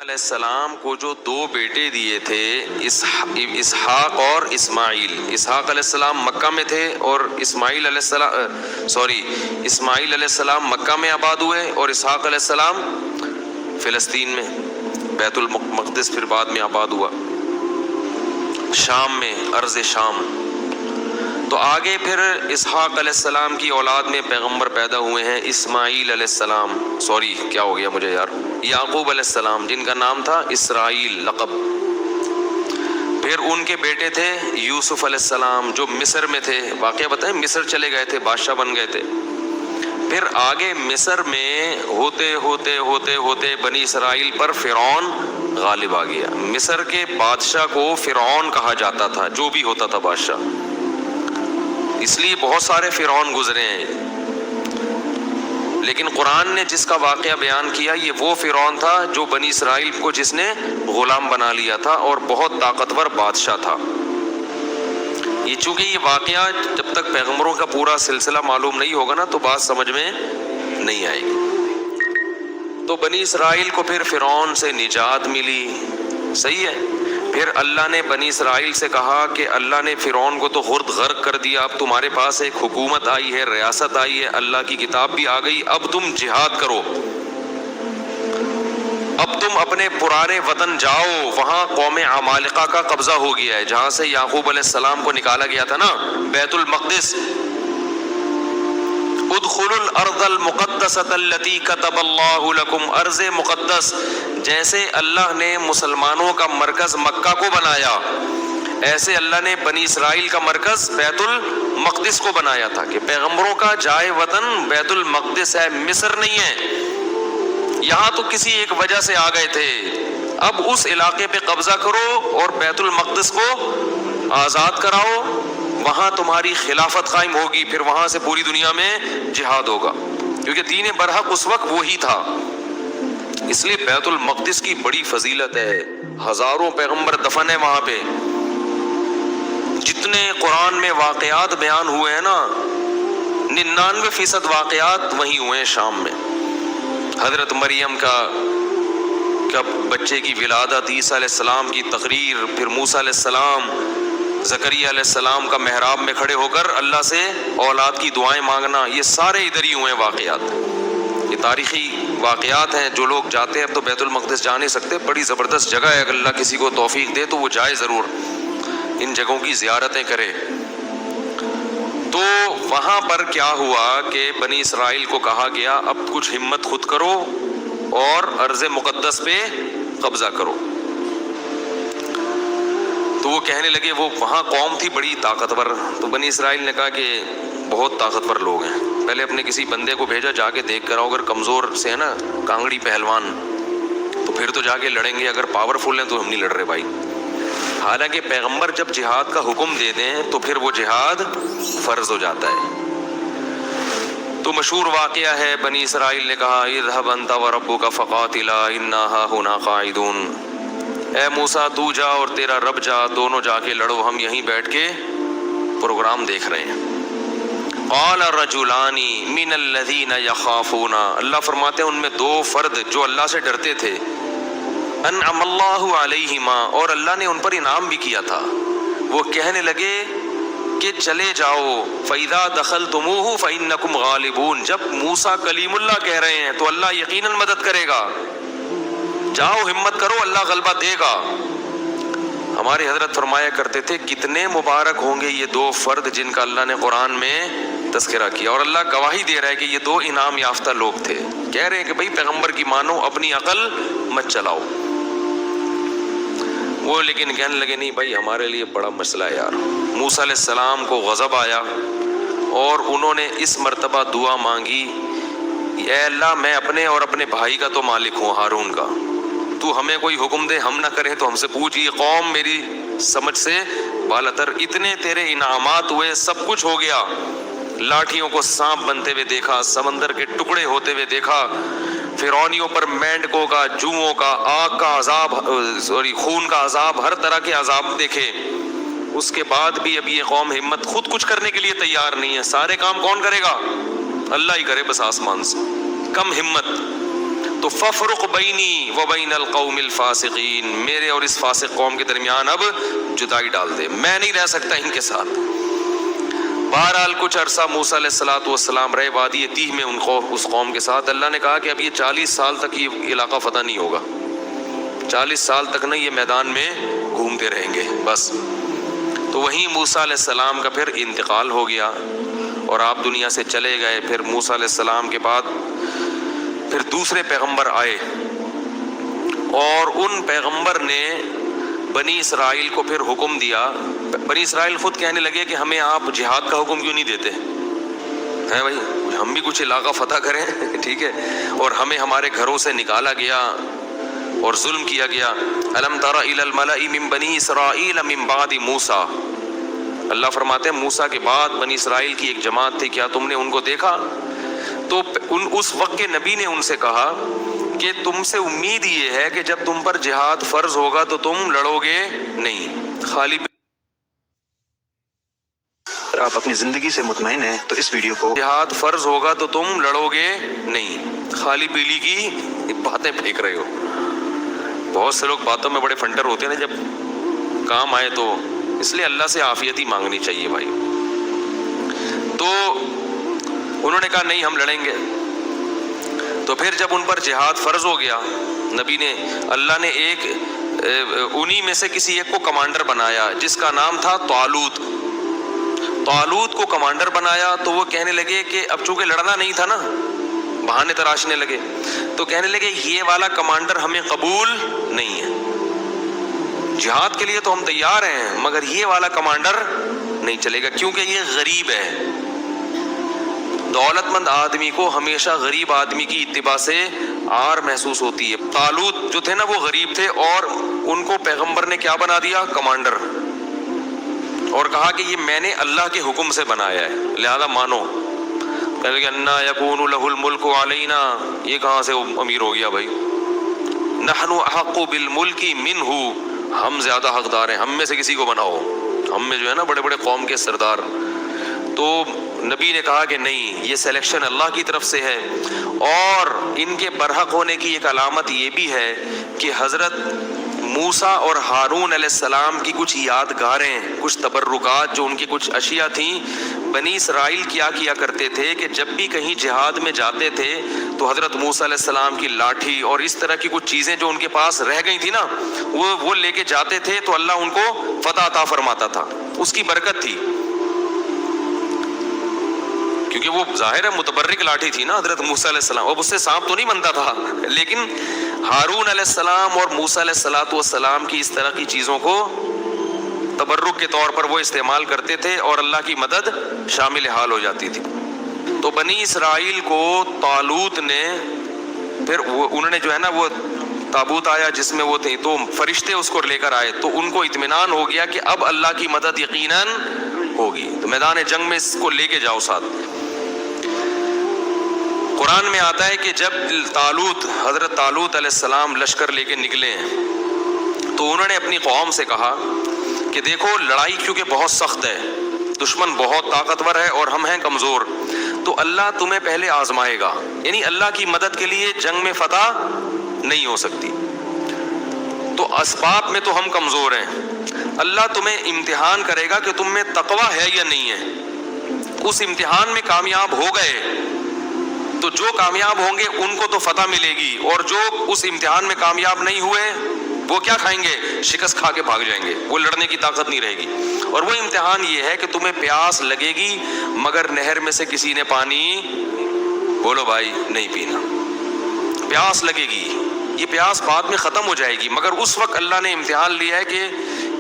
علیہ السلام کو جو دو بیٹے دیے تھے اسحاق اور اسماعیل. اسحاق علیہ السلام مکہ میں تھے اور اسماعیل علیہ السلام مکہ میں آباد ہوئے اور اسحاق علیہ السلام فلسطین میں بیت المقدس پھر بعد میں آباد ہوا شام میں ارض شام. تو آگے پھر اسحاق علیہ السلام کی اولاد میں پیغمبر پیدا ہوئے ہیں اسماعیل علیہ السلام کیا ہو گیا مجھے یار یعقوب علیہ السلام جن کا نام تھا اسرائیل لقب. پھر ان کے بیٹے تھے یوسف علیہ السلام جو مصر میں تھے. واقعہ بتائیں مصر چلے گئے تھے بادشاہ بن گئے تھے. پھر آگے مصر میں ہوتے ہوتے ہوتے ہوتے بنی اسرائیل پر فرعون غالب آ گیا. مصر کے بادشاہ کو فرعون کہا جاتا تھا جو بھی ہوتا تھا بادشاہ, اس لیے بہت سارے فرعون گزرے ہیں. لیکن قرآن نے جس کا واقعہ بیان کیا یہ وہ فرعون تھا جو بنی اسرائیل کو جس نے غلام بنا لیا تھا اور بہت طاقتور بادشاہ تھا. یہ چونکہ یہ واقعہ جب تک پیغمبروں کا پورا سلسلہ معلوم نہیں ہوگا نا تو بات سمجھ میں نہیں آئے گی. تو بنی اسرائیل کو پھر فرعون سے نجات ملی, صحیح ہے. پھر اللہ نے بنی اسرائیل سے کہا کہ اللہ نے فرعون کو تو خرد غرق کر دیا, اب تمہارے پاس ایک حکومت آئی ہے, ریاست آئی ہے, اللہ کی کتاب بھی آ گئی, اب تم جہاد کرو, اب تم اپنے پرانے وطن جاؤ. وہاں قوم عمالقہ کا قبضہ ہو گیا ہے جہاں سے یعقوب علیہ السلام کو نکالا گیا تھا نا, بیت المقدس. ادخلوا الارض المقدسۃ التي كتب اللہ لکم, ارض مقدس جیسے اللہ نے مسلمانوں کا مرکز مکہ کو بنایا ایسے اللہ نے بنی اسرائیل کا مرکز بیت المقدس کو بنایا تھا کہ پیغمبروں کا جائے وطن بیت المقدس ہے, مصر نہیں ہے. یہاں تو کسی ایک وجہ سے آ گئے تھے, اب اس علاقے پہ قبضہ کرو اور بیت المقدس کو آزاد کراؤ, وہاں تمہاری خلافت قائم ہوگی, پھر وہاں سے پوری دنیا میں جہاد ہوگا کیونکہ دین برحق اس وقت وہی تھا. اس لیے بیت المقدس کی بڑی فضیلت ہے, ہزاروں پیغمبر دفن ہے وہاں پہ. جتنے قرآن میں واقعات بیان ہوئے ہیں نا 99% واقعات وہیں ہوئے ہیں شام میں. حضرت مریم کا بچے کی ولادت, عیسیٰ علیہ السلام کی تقریر, پھر موسیٰ علیہ السلام, زکریا علیہ السلام کا محراب میں کھڑے ہو کر اللہ سے اولاد کی دعائیں مانگنا, یہ سارے ادھر ہی ہوئے ہیں واقعات. یہ تاریخی واقعات ہیں. جو لوگ جاتے ہیں اب تو بیت المقدس جا نہیں سکتے, بڑی زبردست جگہ ہے, اگر اللہ کسی کو توفیق دے تو وہ جائے ضرور, ان جگہوں کی زیارتیں کرے. تو وہاں پر کیا ہوا کہ بنی اسرائیل کو کہا گیا اب کچھ ہمت خود کرو اور ارض مقدس پہ قبضہ کرو. تو وہ کہنے لگے, وہ وہاں قوم تھی بڑی طاقتور, تو بنی اسرائیل نے کہا کہ بہت طاقتور لوگ ہیں, پہلے اپنے کسی بندے کو بھیجا جا کے دیکھ کر آؤ, اگر کمزور سے ہے نا کانگڑی پہلوان تو پھر تو جا کے لڑیں گے, اگر پاورفل ہیں تو ہم نہیں لڑ رہے بھائی. حالانکہ پیغمبر جب جہاد کا حکم دے دیں تو پھر وہ جہاد فرض ہو جاتا ہے. تو مشہور واقعہ ہے, بنی اسرائیل نے کہا اذهب انت وربك فقاتلا انا هاهنا قاعدون, اے موسیٰ تو جا اور تیرا رب جا, دونوں جا کے لڑو, ہم یہیں بیٹھ کے پروگرام دیکھ رہے ہیں. قال رجلان من الذين يخافون, اللہ فرماتے ہیں ان میں دو فرد جو اللہ سے ڈرتے تھے, انعم اللہ علیہما, اور اللہ نے ان پر انعام بھی کیا تھا, وہ کہنے لگے کہ چلے جاؤ, فَإِذَا دَخَلْتُمُوهُ فَإِنَّكُمْ غَالِبُونَ, جب موسیٰ کلیم اللہ کہہ رہے ہیں تو اللہ یقیناً مدد کرے گا, جاؤ ہمت کرو اللہ غلبہ دے گا. ہمارے حضرت فرمایا کرتے تھے کتنے مبارک ہوں گے یہ دو فرد جن کا اللہ نے قرآن میں تذکرہ کیا, اور اللہ گواہی دے رہا ہے کہ یہ دو انعام یافتہ لوگ تھے. کہہ رہے ہیں کہ بھئی پیغمبر کی مانو, اپنی عقل مت چلاؤ. وہ لیکن کہنے لگے نہیں بھائی ہمارے لیے بڑا مسئلہ ہے یار. موسیٰ علیہ السلام کو غضب آیا اور انہوں نے اس مرتبہ دعا مانگی, اے اللہ میں اپنے اور اپنے بھائی کا تو مالک ہوں ہارون کا, تو ہمیں کوئی حکم دے, ہم نہ کریں تو ہم سے پوچھ. یہ قوم میری سمجھ سے بالاتر, اتنے تیرے انعامات ہوئے, سب کچھ ہو گیا, لاٹھیوں کو سانپ بنتے ہوئے دیکھا, سمندر کے ٹکڑے ہوتے ہوئے دیکھا, فرعونیوں پر مینڈکوں کا, جوؤں کا, آگ کا عذاب, خون کا عذاب, ہر طرح کے عذاب دیکھے. اس کے بعد بھی اب یہ قوم ہمت خود کچھ کرنے کے لیے تیار نہیں ہے. سارے کام کون کرے گا؟ اللہ ہی کرے بس آسمان سے. کم ہمت. تو ففرق بینی و بین القوم الفاسقین، میرے اور اس فاسق قوم کے درمیان اب جدائی ڈال دے، میں نہیں رہ سکتا ان کے ساتھ۔ بہرحال کچھ عرصہ موسیٰ علیہ السلام رہے وادی تیہ میں اس قوم کے ساتھ۔ اللہ نے کہا کہ اب یہ 40 سال تک یہ علاقہ فتح نہیں ہوگا، 40 سال تک نہیں یہ میدان میں گھومتے رہیں گے بس۔ تو وہیں موسیٰ علیہ السلام کا پھر انتقال ہو گیا اور آپ دنیا سے چلے گئے۔ پھر موسیٰ علیہ السلام کے بعد پھر دوسرے پیغمبر آئے، اور ان پیغمبر نے بنی اسرائیل کو پھر حکم دیا۔ بنی اسرائیل خود کہنے لگے کہ ہمیں آپ جہاد کا حکم کیوں نہیں دیتے ہیں بھائی، ہم بھی کچھ علاقہ فتح کریں ٹھیک ہے، اور ہمیں ہمارے گھروں سے نکالا گیا اور ظلم کیا گیا۔ الم تر الی الملأ من بنی اسرائیل من بعد موسیٰ، اللہ فرماتے ہیں موسیٰ کے بعد بنی اسرائیل کی ایک جماعت تھی، کیا تم نے ان کو دیکھا؟ تو اس وقت کے نبی نے ان سے کہا کہ تم سے امید یہ ہے کہ جب تم پر جہاد فرض ہوگا تو تم لڑو گے نہیں، خالی آپ اپنی زندگی سے مطمئن ہیں تو اس ویڈیو کو، جہاد فرض ہوگا تو تم لڑو گے نہیں، خالی پیلی کی باتیں پھینک رہے ہو۔ بہت سے لوگ باتوں میں بڑے فنٹر ہوتے ہیں نا، جب کام آئے تو اس لیے اللہ سے عافیت ہی مانگنی چاہیے بھائی۔ تو انہوں نے کہا نہیں ہم لڑیں گے۔ تو پھر جب ان پر جہاد فرض ہو گیا، نبی نے، اللہ نے ایک انہی میں سے کسی ایک کو کمانڈر بنایا جس کا نام تھا طالوت۔ طالوت کو کمانڈر بنایا تو وہ کہنے لگے کہ اب چونکہ لڑنا نہیں تھا نا، بہانے تراشنے لگے، تو کہنے لگے یہ والا کمانڈر ہمیں قبول نہیں ہے، جہاد کے لیے تو ہم تیار ہیں مگر یہ والا کمانڈر نہیں چلے گا کیونکہ یہ غریب ہے۔ دولت مند آدمی کو ہمیشہ غریب آدمی کی اتباع سے آر محسوس ہوتی ہے۔ طالوت جو تھے نا وہ غریب تھے، اور ان کو پیغمبر نے کیا بنا دیا؟ کمانڈر، اور کہا کہ یہ میں نے اللہ کے حکم سے بنایا ہے لہذا مانو۔ کہنے لگے انا یکون لہ الملک علینا، یہ کہاں سے امیر ہو گیا بھائی؟ نحن احق بالملک منہ، ہم زیادہ حقدار ہیں، ہم میں سے کسی کو بناؤ، ہم میں جو ہے نا بڑے بڑے قوم کے سردار۔ تو نبی نے کہا کہ نہیں، یہ سلیکشن اللہ کی طرف سے ہے، اور ان کے برحق ہونے کی ایک علامت یہ بھی ہے کہ حضرت موسیٰ اور ہارون علیہ السلام کی کچھ یادگاریں، کچھ تبرکات، جو ان کی کچھ اشیاء تھیں، بنی اسرائیل کیا کرتے تھے کہ جب بھی کہیں جہاد میں جاتے تھے تو حضرت موسیٰ علیہ السلام کی لاٹھی اور اس طرح کی کچھ چیزیں جو ان کے پاس رہ گئی تھی نا، وہ لے کے جاتے تھے تو اللہ ان کو فتح عطا فرماتا تھا، اس کی برکت تھی، کیونکہ وہ ظاہر ہے متبرک لاٹھی تھی نا حضرت موسیٰ علیہ السلام، اب اس سے سانپ تو نہیں بنتا تھا، لیکن ہارون علیہ السلام اور موسیٰ علیہ السلام کی اس طرح کی چیزوں کو تبرک کے طور پر وہ استعمال کرتے تھے اور اللہ کی مدد شامل حال ہو جاتی تھی۔ تو بنی اسرائیل کو طالوت نے پھر انہوں نے جو ہے نا وہ تابوت آیا جس میں وہ تھے، تو فرشتے اس کو لے کر آئے، تو ان کو اطمینان ہو گیا کہ اب اللہ کی مدد یقیناً ہوگی، تو میدان جنگ میں اس کو لے کے جاؤ ساتھ۔ قرآن میں آتا ہے کہ جب حضرت طالوت علیہ السلام لشکر لے کے نکلے تو انہوں نے اپنی قوم سے کہا کہ دیکھو لڑائی کیونکہ بہت سخت ہے، دشمن بہت طاقتور ہے اور ہم ہیں کمزور، تو اللہ تمہیں پہلے آزمائے گا، یعنی اللہ کی مدد کے لیے جنگ میں فتح نہیں ہو سکتی، تو اسباب میں تو ہم کمزور ہیں، اللہ تمہیں امتحان کرے گا کہ تم میں تقوی ہے یا نہیں ہے، اس امتحان میں کامیاب ہو گئے تو جو کامیاب ہوں گے ان کو تو فتح ملے گی، اور جو اس امتحان میں کامیاب نہیں ہوئے وہ کیا کھائیں گے؟ شکست کھا کے بھاگ جائیں گے، وہ لڑنے کی طاقت نہیں رہے گی۔ اور وہ امتحان یہ ہے کہ تمہیں پیاس لگے گی مگر نہر میں سے کسی نے پانی، بولو بھائی، نہیں پینا، پیاس لگے گی، یہ پیاس بعد میں ختم ہو جائے گی، مگر اس وقت اللہ نے امتحان لیا ہے کہ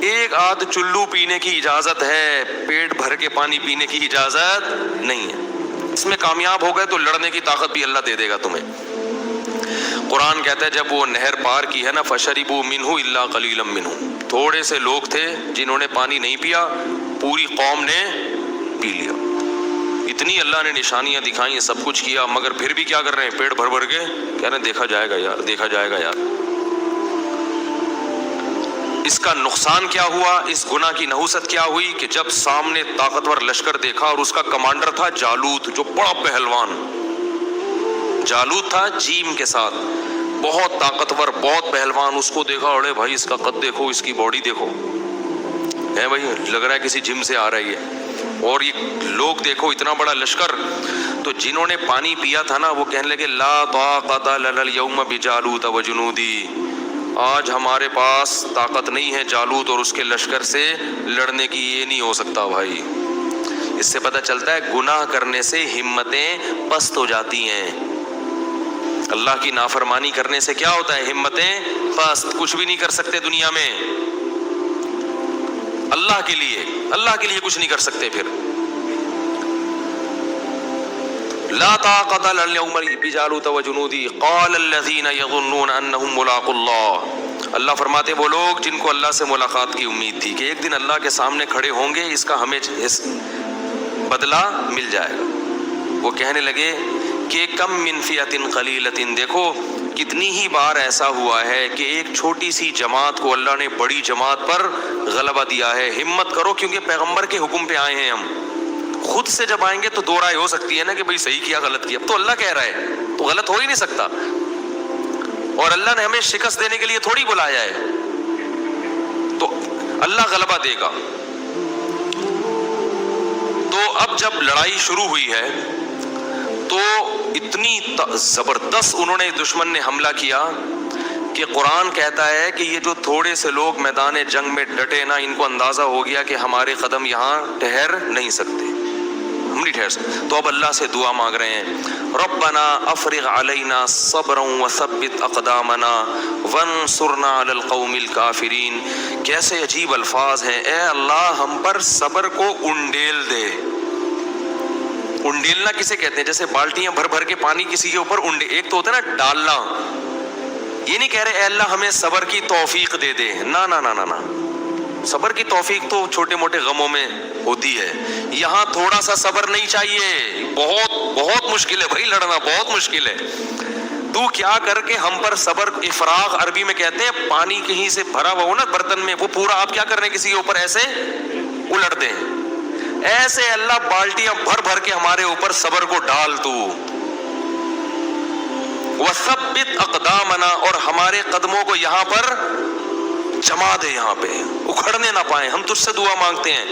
ایک آدھ چلو پینے کی اجازت ہے، پیٹ بھر کے پانی پینے کی اجازت نہیں ہے، اس میں کامیاب ہو گئے تو لڑنے کی طاقت بھی اللہ دے دے گا تمہیں۔ قرآن کہتا ہے جب وہ نہر پار کی ہے نا، فشربوا منہ الا قلیلا منہ، تھوڑے سے لوگ تھے جنہوں نے پانی نہیں پیا، پوری قوم نے پی لیا، اتنی اللہ نے نشانیاں دکھائیں، سب کچھ کیا، مگر پھر بھی کیا کر رہے ہیں؟ پیٹ بھر بھر کے کہہ رہے ہیں دیکھا جائے گا یار، دیکھا جائے گا یار۔ اس کا نقصان کیا ہوا؟ اس گناہ کی نحوست کیا ہوئی کہ جب سامنے طاقتور لشکر دیکھا اور اس کا کمانڈر تھا جالوت، جو بڑا پہلوان، جالوت تھا جیم کے ساتھ، بہت طاقتور، بہت پہلوان. اس کو دیکھا، اڑے بھائی اس کا قد دیکھو، اس کی باڈی دیکھو، ہے بھائی لگ رہا ہے کسی جم سے آ رہی ہے. اور یہ لوگ دیکھو اتنا بڑا لشکر. تو جنہوں نے پانی پیا تھا نا وہ کہنے لگے لا طاقت لنا اليوم بجالوت وجنودی، آج ہمارے پاس طاقت نہیں ہے جالوت اور اس کے لشکر سے لڑنے کی، یہ نہیں ہو سکتا بھائی. اس سے پتہ چلتا ہے گناہ کرنے سے ہمتیں پست ہو جاتی ہیں. اللہ کی نافرمانی کرنے سے کیا ہوتا ہے؟ ہمتیں پست، کچھ بھی نہیں کر سکتے دنیا میں. اللہ کے لیے کچھ نہیں کر سکتے. پھر لا طاقت لنا اليوم بجالوت وجنودی قال الذين يظنون انهم ملاقو اللہ. اللہ فرماتے وہ لوگ جن کو اللہ سے ملاقات کی امید تھی کہ ایک دن اللہ کے سامنے کھڑے ہوں گے، اس کا ہمیں بدلہ مل جائے گا، وہ کہنے لگے کہ کم من فئۃ قلیلۃ، دیکھو کتنی ہی بار ایسا ہوا ہے کہ ایک چھوٹی سی جماعت کو اللہ نے بڑی جماعت پر غلبہ دیا ہے. ہمت کرو، کیونکہ پیغمبر کے حکم پہ آئے ہیں ہم. خود سے جب آئیں گے تو دو رائے ہو سکتی ہے نا کہ بھئی صحیح کیا غلط کیا. اب تو اللہ کہہ رہا ہے تو غلط ہو ہی نہیں سکتا، اور اللہ نے ہمیں شکست دینے کے لیے تھوڑی بلایا ہے. تو اللہ غلبہ دے گا. تو اب جب لڑائی شروع ہوئی ہے تو اتنی زبردست انہوں نے دشمن نے حملہ کیا کہ قرآن کہتا ہے کہ یہ جو تھوڑے سے لوگ میدان جنگ میں ڈٹے نا، ان کو اندازہ ہو گیا کہ ہمارے قدم یہاں ٹھہر نہیں سکتے، ہم نہیں ٹھہر سکتے. تو اب اللہ سے دعا مانگ رہے ہیں ربنا افرغ علینا صبرا وثبت اقدامنا وانصرنا علی القوم الکافرین. کیسے عجیب الفاظ ہیں، اے اللہ ہم پر صبر کو انڈیل دے. انڈیلنا کسے کہتے ہیں؟ جیسے بالٹیاں بھر بھر کے پانی کسی کے اوپر ایک تو ہوتا ہے نا ڈالنا. یہ نہیں کہہ رہے اے اللہ ہمیں صبر کی توفیق دے دے، نا نا نا نا نا. صبر کی توفیق تو چھوٹے موٹے غموں میں ہوتی ہے، یہاں تھوڑا سا صبر نہیں چاہیے. بہت بہت مشکل ہے بھائی، لڑنا بہت مشکل ہے. تو کیا کر کے ہم پر صبر، افراغ عربی میں کہتے ہیں پانی کہیں سے بھرا ہوا ہو نا برتن میں، وہ پورا آپ کیا کر رہے ہیں کسی کے اوپر ایسے الٹ دیں. ایسے اللہ بالٹیاں بھر بھر کے ہمارے اوپر صبر کو ڈال تو. وثبت اقدامنا، اور ہمارے قدموں کو یہاں پر جما دے، یہاں پہ اکھڑنے نہ پائیں. ہم تجھ سے دعا مانگتے ہیں.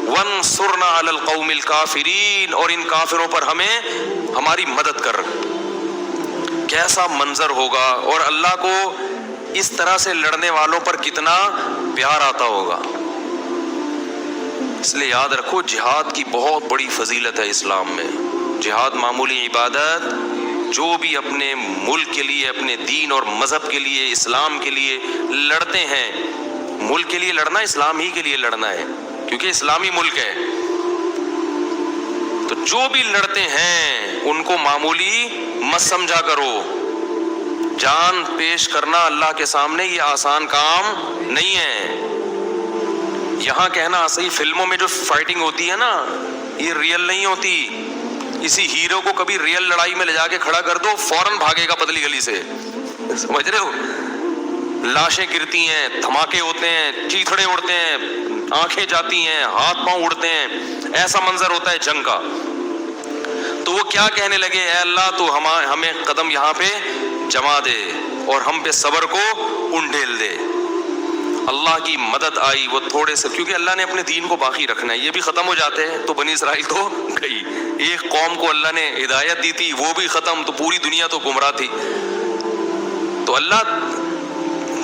وانصرنا علی القوم الکافرین، اور ان کافروں پر ہمیں ہماری مدد کر. کیسا منظر ہوگا، اور اللہ کو اس طرح سے لڑنے والوں پر کتنا پیار آتا ہوگا. اس لیے یاد رکھو جہاد کی بہت بڑی فضیلت ہے اسلام میں. جہاد معمولی عبادت، جو بھی اپنے ملک کے لیے، اپنے دین اور مذہب کے لیے، اسلام کے لیے لڑتے ہیں، ملک کے لیے لڑنا اسلام ہی کے لیے لڑنا ہے کیونکہ اسلامی ملک ہے. تو جو بھی لڑتے ہیں ان کو معمولی مت سمجھا کرو. جان پیش کرنا اللہ کے سامنے یہ آسان کام نہیں ہے. یہاں کہنا صحیح، فلموں میں جو فائٹنگ ہوتی ہے نا یہ ریئل نہیں ہوتی. اسی ہیرو کو کبھی ریئل لڑائی میں لے جا کے کھڑا کر دو، فوراً بھاگے گا پتلی گلی سے. سمجھ رہے ہو؟ لاشیں گرتی ہیں، دھماکے ہوتے ہیں، چیتھڑے اڑتے ہیں، آنکھیں جاتی ہیں، ہاتھ پاؤں اڑتے ہیں. ایسا منظر ہوتا ہے جنگ کا. تو وہ کیا کہنے لگے، اے اللہ تو ہمیں قدم یہاں پہ جما دے اور ہم پہ صبر کو انڈیل دے. اللہ کی مدد آئی. وہ تھوڑے سے، کیونکہ اللہ نے اپنے دین کو باقی رکھنا ہے، یہ بھی ختم ہو جاتے ہیں تو بنی اسرائیل تو گئی. ایک قوم کو اللہ نے ہدایت دی تھی، وہ بھی ختم، تو پوری دنیا تو گمراہ تھی. تو اللہ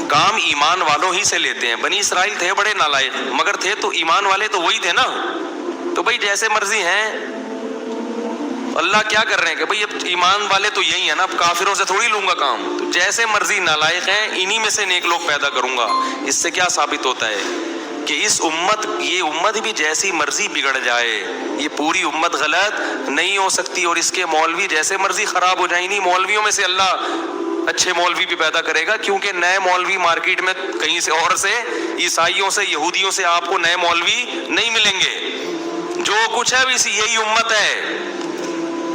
کام ایمان والوں ہی سے لیتے ہیں. بنی اسرائیل تھے بڑے نالائق، مگر تھے تو ایمان والے تو وہی تھے نا. تو بھائی جیسے مرضی ہیں، اللہ کیا کر رہے ہیں کہ بھئی اب ایمان والے تو یہی ہیں نا، اب کافروں سے تھوڑی لوں گا کام. تو جیسے مرضی نالائق ہیں، انہی میں سے نیک لوگ پیدا کروں گا. اس سے کیا ثابت ہوتا ہے کہ یہ امت بھی جیسی مرضی بگڑ جائے، یہ پوری امت غلط نہیں ہو سکتی. اور اس کے مولوی جیسے مرضی خراب ہو جائیں، نہیں مولویوں میں سے اللہ اچھے مولوی بھی پیدا کرے گا، کیونکہ نئے مولوی مارکیٹ میں کہیں سے اور سے، عیسائیوں سے، یہودیوں سے آپ کو نئے مولوی نہیں ملیں گے. جو کچھ ہے اسی یہی امت ہے.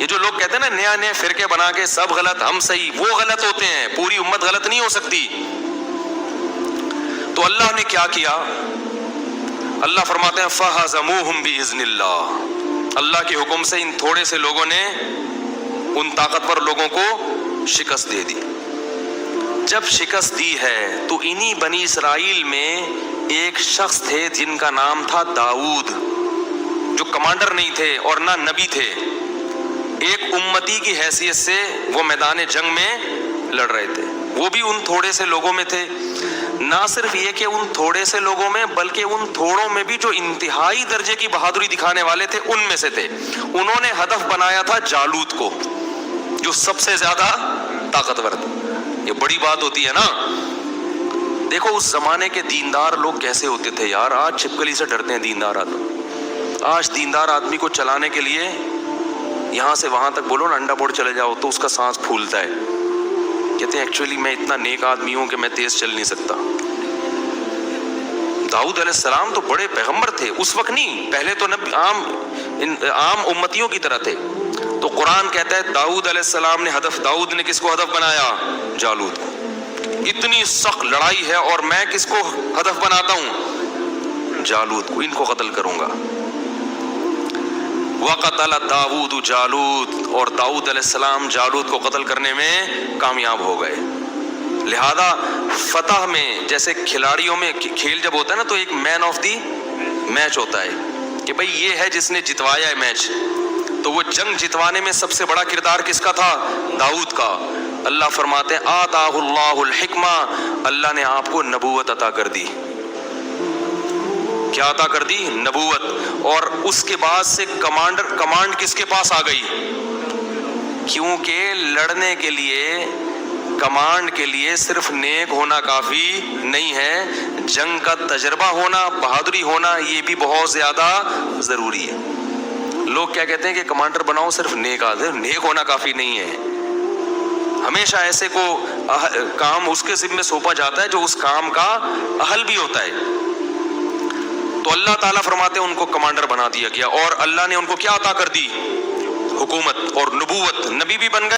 یہ جو لوگ کہتے ہیں نا نئے فرقے بنا کے سب غلط ہم صحیح، وہ غلط ہوتے ہیں. پوری امت غلط نہیں ہو سکتی. تو اللہ نے کیا کیا؟ اللہ فرماتے ہیں فَهَزَمُوهُمْ بِإِذْنِ اللَّهِ. اللہ کے حکم سے ان تھوڑے سے لوگوں نے ان طاقتور لوگوں کو شکست دے دی. جب شکست دی ہے تو انہی بنی اسرائیل میں ایک شخص تھے جن کا نام تھا داؤد، جو کمانڈر نہیں تھے اور نہ نبی تھے. ایک امتی کی حیثیت سے وہ میدان جنگ میں لڑ رہے تھے. وہ بھی ان تھوڑے سے لوگوں میں تھے. نہ صرف یہ کہ ان تھوڑے سے لوگوں میں، بلکہ ان تھوڑوں میں بھی جو انتہائی درجے کی بہادری دکھانے والے تھے ان میں سے تھے. انہوں نے ہدف بنایا تھا جالوت کو، جو سب سے زیادہ طاقتور تھا. یہ بڑی بات ہوتی ہے نا. دیکھو اس زمانے کے دیندار لوگ کیسے ہوتے تھے یار. آج چھپکلی سے ڈرتے ہیں دیندار آدمی. آج دیندار آدمی کو چلانے کے لیے یہاں سے وہاں تک بولو نا انڈا بورڈ چلے جاؤ تو اس کا سانس پھولتا ہے. کہتے ہیں ایکچولی میں اتنا نیک آدمی ہوں کہ میں تیز چل نہیں سکتا. داؤد علیہ السلام تو بڑے پیغمبر تھے اس وقت نہیں، پہلے تو نبی عام امتیوں کی طرح تھے. تو قرآن کہتا ہے داؤد علیہ السلام نے داؤد نے کس کو ہدف بنایا؟ جالوت کو. اتنی سخت لڑائی ہے اور میں کس کو ہدف بناتا ہوں؟ جالوت کو. ان کو قتل کروں گا. وقتل داؤد جالوت، اور داؤد علیہ السلام جالوت کو قتل کرنے میں کامیاب ہو گئے. لہذا فتح میں جیسے کھلاڑیوں میں کھیل جب ہوتا ہے نا تو ایک مین آف دی میچ ہوتا ہے کہ بھئی یہ ہے جس نے جتوایا ہے میچ. تو وہ جنگ جتوانے میں سب سے بڑا کردار کس کا تھا؟ داؤد کا. اللہ فرماتے ہیں آتاہ اللہ الحکمہ، اللہ نے آپ کو نبوت عطا کر دی. کیا عطا کر دی؟ نبوت. اور اس کے بعد سے کمانڈ کس کے پاس آ گئی؟ کیونکہ لڑنے کے لیے، کمانڈ کے لیے صرف نیک ہونا کافی نہیں ہے، جنگ کا تجربہ ہونا، بہادری ہونا یہ بھی بہت زیادہ ضروری ہے. لوگ کیا کہتے ہیں کہ کمانڈر بناؤ صرف نیک آدمی، نیک ہونا کافی نہیں ہے. ہمیشہ ایسے کو کام اس کے ذمہ سونپا جاتا ہے جو اس کام کا اہل بھی ہوتا ہے. تو اللہ تعالیٰ فرماتے ہیں ان کو کمانڈر بنا دیا گیا، اور اللہ نے ان کو کیا عطا کر دی؟ حکومت اور نبوت. نبی بھی بن گئے